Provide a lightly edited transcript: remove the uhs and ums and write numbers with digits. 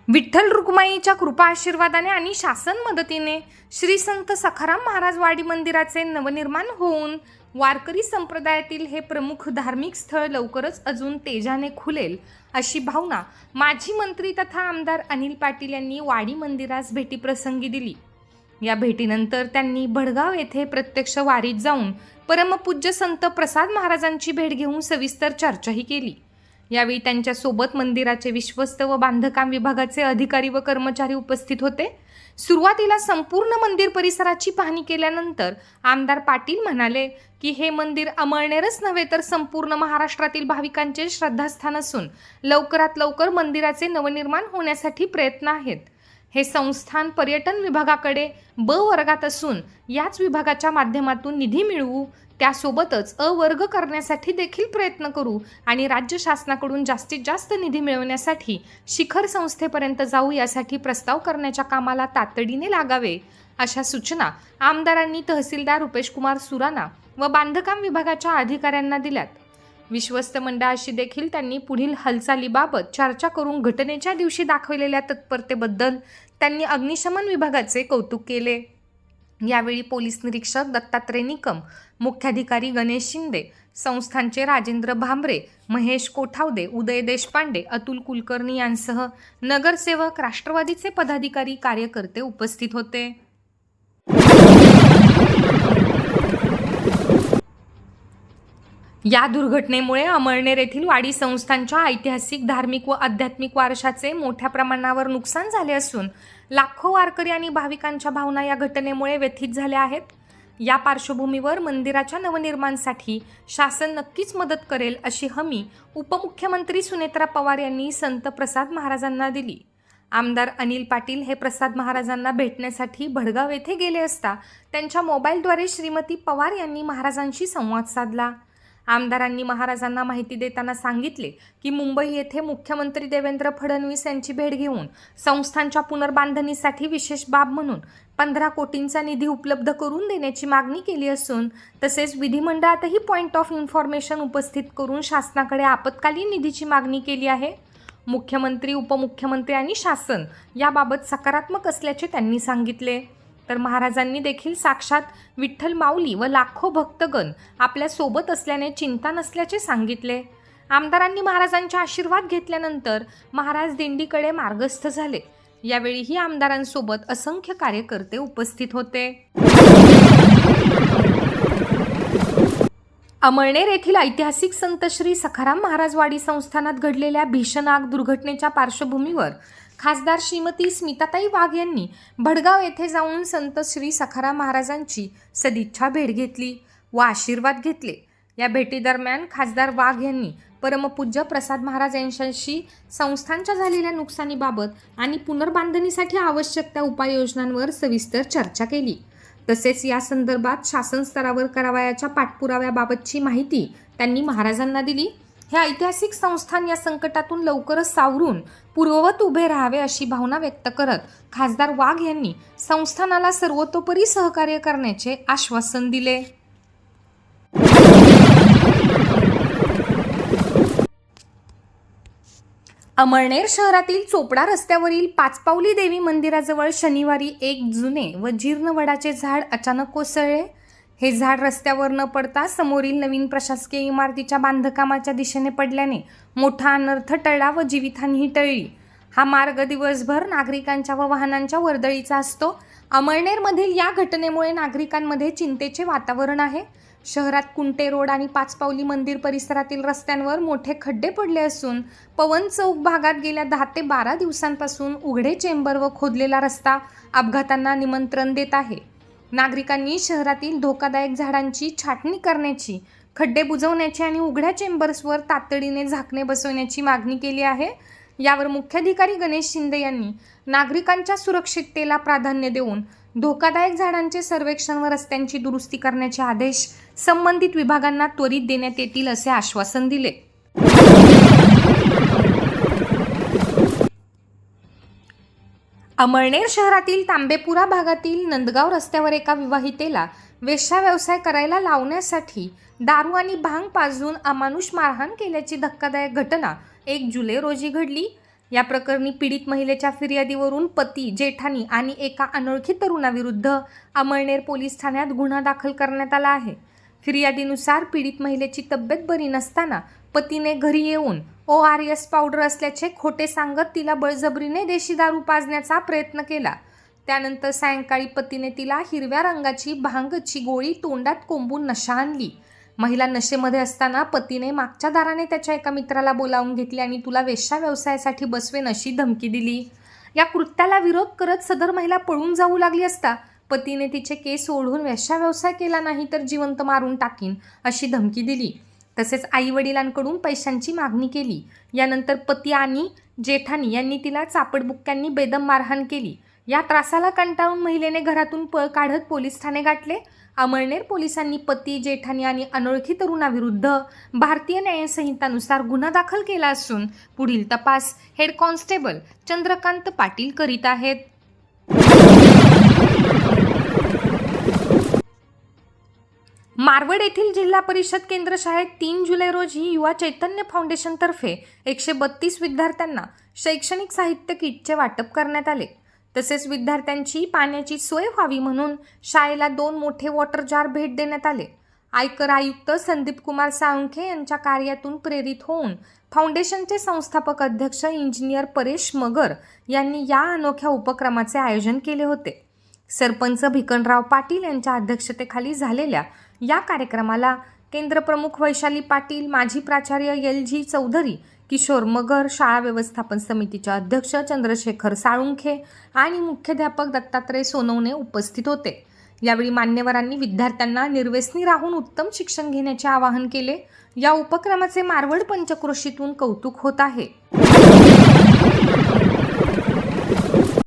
विठ्ठल रुक्माईच्या कृपा आशीर्वादाने आणि शासन मदतीने श्री संत सखाराम महाराज वाडी मंदिराचे नवनिर्माण होऊन वारकरी संप्रदायातील हे प्रमुख धार्मिक स्थळ लवकरच अजून तेजाने खुलेल अशी भावना माजी मंत्री तथा आमदार अनिल पाटील यांनी वाडी मंदिरास भेटीप्रसंगी दिली। या भेटीनंतर त्यांनी भडगाव येथे प्रत्यक्ष वारीत जाऊन परमपूज्य संत प्रसाद महाराजांची भेट घेऊन सविस्तर चर्चाही केली। यावेळी त्यांच्या सोबत मंदिराचे विश्वस्त व बांधकाम विभागाचे अधिकारी व कर्मचारी उपस्थित होते। सुरुवातीला संपूर्ण मंदिर परिसराची पाहणी केल्यानंतर आमदार पाटील म्हणाले की हे मंदिर अमळनेरच नव्हे तर संपूर्ण महाराष्ट्रातील भाविकांचे श्रद्धास्थान असून लवकरात लवकर मंदिराचे नवनिर्माण होण्यासाठी प्रयत्न आहेत। हे संस्थान पर्यटन विभागाकडे ब वर्गात असून याच विभागाच्या माध्यमातून निधी मिळवू, त्यासोबतच अ वर्ग करण्यासाठी देखील प्रयत्न करू आणि राज्य शासनाकडून जास्तीत जास्त निधी मिळवण्यासाठी शिखर संस्थेपर्यंत जाऊ, यासाठी प्रस्ताव करण्याच्या कामाला तातडीने लागावे अशा सूचना आमदारांनी तहसीलदार रुपेश कुमार सुराणा व बांधकाम विभागाच्या अधिकाऱ्यांना दिल्यात। विश्वस्त मंडळाशी देखील त्यांनी पुढील हालचालीबाबत चर्चा करून घटनेच्या दिवशी दाखवलेल्या तत्परतेबद्दल त्यांनी अग्निशमन विभागाचे कौतुक केले। यावेळी पोलीस निरीक्षक दत्तात्रय निकम, मुख्याधिकारी गणेश शिंदे, संस्थांचे राजेंद्र भांबरे, महेश कोठावदे, उदय देशपांडे, अतुल कुलकर्णी यांसह नगरसेवक, राष्ट्रवादीचे पदाधिकारी, कार्यकर्ते उपस्थित होते। या दुर्घटनेमुळे अमळनेर येथील वाडी संस्थांच्या ऐतिहासिक, धार्मिक व आध्यात्मिक वारशाचे मोठ्या प्रमाणावर नुकसान झाले असून लाखो वारकरी आणि भाविकांच्या भावना या घटनेमुळे व्यथित झाल्या आहेत। या पार्श्वभूमीवर मंदिराच्या नवनिर्माणासाठी शासन नक्कीच मदत करेल अशी हमी उपमुख्यमंत्री सुनेत्रा पवार यांनी संत प्रसाद महाराजांना दिली। आमदार अनिल पाटील हे प्रसाद महाराजांना भेटण्यासाठी भडगाव येथे गेले असता त्यांच्या मोबाईलद्वारे श्रीमती पवार यांनी महाराजांशी संवाद साधला। आमदारांनी महाराजांना माहिती देताना सांगितले की मुंबई येथे मुख्यमंत्री देवेंद्र फडणवीस यांची भेट घेऊन संस्थांच्या पुनर्बांधणीसाठी विशेष बाब म्हणून 15 कोटींचा निधी उपलब्ध करून देण्याची मागणी केली असून तसेच विधिमंडळातही पॉइंट ऑफ इन्फॉर्मेशन उपस्थित करून शासनाकडे आपत्कालीन निधीची मागणी केली आहे। मुख्यमंत्री, उपमुख्यमंत्री आणि शासन याबाबत सकारात्मक असल्याचे त्यांनी सांगितले। तर महाराजांनी देखील साक्षात विठ्ठल माऊली व लाखो भक्तगण आपल्या सोबत असल्याने चिंता नसल्याचे सांगितले। आमदारांनी महाराजांचे आशीर्वाद घेतल्यानंतर महाराज दिंडीकडे मार्गस्थ झाले। यावेळीही आमदारांसोबत असंख्य कार्यकर्ते उपस्थित होते। अमळनेर येथील ऐतिहासिक संत श्री सखाराम महाराज वाडी संस्थानात घडलेल्या भीषण आग दुर्घटनेच्या पार्श्वभूमीवर खासदार श्रीमती स्मिताताई वाघ यांनी भडगाव येथे जाऊन संत श्री सखाराम महाराजांची सदिच्छा भेट घेतली व आशीर्वाद घेतले। या भेटीदरम्यान खासदार वाघ यांनी परमपूज्य प्रसाद महाराज यांच्याशी संस्थांच्या झालेल्या नुकसानीबाबत आणि पुनर्बांधणीसाठी आवश्यक त्या उपाययोजनांवर सविस्तर चर्चा केली। तसेच या संदर्भात शासन स्तरावर करावयाच्या पाठपुराव्याबाबतची माहिती त्यांनी महाराजांना दिली। हे ऐतिहासिक संस्थान या संकटातून लवकरच सावरून पूर्ववत उभे राहावे अशी भावना व्यक्त करत खासदार वाघ यांनी संस्थानाला सर्वतोपरी सहकार्य करण्याचे आश्वासन दिले। अमळनेर शहरातील चोपडा रस्त्यावरील पाचपावली देवी मंदिराजवळ शनिवारी एक जुने व जीर्ण वडाचे झाड अचानक कोसळले। हे झाड रस्त्यावर न पडता समोरील नवीन प्रशासकीय इमारतीच्या बांधकामाच्या दिशेने पडल्याने मोठा अनर्थ टळला व जीवितहानीही टळली। हा मार्ग दिवसभर नागरिकांच्या व वाहनांच्या वर्दळीचा असतो। अमळनेरमधील या घटनेमुळे नागरिकांमध्ये चिंतेचे वातावरण आहे। शहरात कुंटे रोड आणि पाचपावली मंदिर परिसरातील रस्त्यांवर मोठे खड्डे पडले असून पवन चौक भागात गेल्या 10 ते 12 दिवसांपासून उघडे चेंबर व खोदलेला रस्ता अपघातांना निमंत्रण देत आहे। नागरिकांनी शहरातील धोकादायक झाडांची छाटणी करण्याची, खड्डे बुजवण्याची आणि उघड्या चेंबर्सवर तातडीने झाकणे बसवण्याची मागणी केली आहे। यावर मुख्याधिकारी गणेश शिंदे यांनी नागरिकांच्या सुरक्षिततेला प्राधान्य देऊन धोकादायक झाडांचे सर्वेक्षण व रस्त्यांची दुरुस्ती करण्याचे आदेश संबंधित विभागांना त्वरित देण्यात येतील असे आश्वासन दिले। अमळनेर शहरातील तांबेपुरा भागातील नंदगाव रस्त्यावर एका विवाहितेला वेश्या व्यवसाय करायला लावण्यासाठी दारू आणि भांग पाजून अमानुष मारहाण केल्याची धक्कादायक घटना 1 जुलै रोजी घडली। या प्रकरणी पीडित महिलेच्या फिर्यादीवरून पती, जेठानी आणि एका अनोळखी तरुणाविरुद्ध अमळनेर पोलीस ठाण्यात गुन्हा दाखल करण्यात आला आहे. फिर्यादीनुसार पीडित महिलेची तब्येत बरी नसताना पतीने घरी येऊन ORS पावडर असल्याचे खोटे सांगत तिला बळजबरीने देशी दारू पाजण्याचा प्रयत्न केला. त्यानंतर सायंकाळी पतीने तिला हिरव्या रंगाची भांगची गोळी तोंडात कोंबून नशा आणली. महिला नशेमध्ये असताना पतीने मागच्या दाराने त्याच्या एका मित्राला बोलावून घेतले आणि तुला वेश्या व्यवसायासाठी बसवेन अशी धमकी दिली. या कृत्याला विरोध करत सदर महिला पळून जाऊ लागली असता पतीने तिचे केस ओढून वेश्या व्यवसाय केला नाही तर जिवंत मारून टाकीन अशी धमकी दिली. तसेच आईवडिलांकडून पैशांची मागणी केली. यानंतर पती आणि जेठानी यांनी तिला चापडबुक्क्यांनी बेदम मारहाण केली. या त्रासाला कंटाळून महिलेने घरातून पळ काढत पोलीस ठाणे गाठले. अमळनेर पोलिसांनी पती, जेठानी आणि अनोळखी तरुणाविरुद्ध भारतीय न्यायसंहितानुसार गुन्हा दाखल केला असून पुढील तपास हेड कॉन्स्टेबल चंद्रकांत पाटील करीत आहेत. मारवड येथील जिल्हा परिषद केंद्र शाळेत 3 जुलै रोजी युवा चैतन्य फाउंडेशनतर्फे 132 विद्यार्थ्यांना शैक्षणिक साहित्य किटचे वाटप करण्यात आले. तसेच विद्यार्थ्यांची पाण्याची सोय व्हावी म्हणून शाळेला 2 मोठे वॉटर जार भेट देण्यात आले. आयकर आयुक्त संदीप कुमार साळुंखे यांच्या कार्यातून प्रेरित होऊन फाउंडेशनचे संस्थापक अध्यक्ष इंजिनियर परेश मगर यांनी या अनोख्या उपक्रमाचे आयोजन केले होते. सरपंच भिकनराव पाटील यांच्या अध्यक्षतेखाली झालेल्या या कार्यक्रमाला केंद्रप्रमुख वैशाली पाटील, माजी प्राचार्य LG चौधरी, किशोर मगर, शाळा व्यवस्थापन समितीचे अध्यक्ष चंद्रशेखर साळुंखे आणि मुख्याध्यापक दत्तात्रय सोनवणे उपस्थित होते. यावेळी मान्यवरांनी विद्यार्थ्यांना निर्व्यसनी राहून उत्तम शिक्षण घेण्याचे आवाहन केले. या उपक्रमाचे मारवड पंचक्रोशीतून कौतुक होत आहे.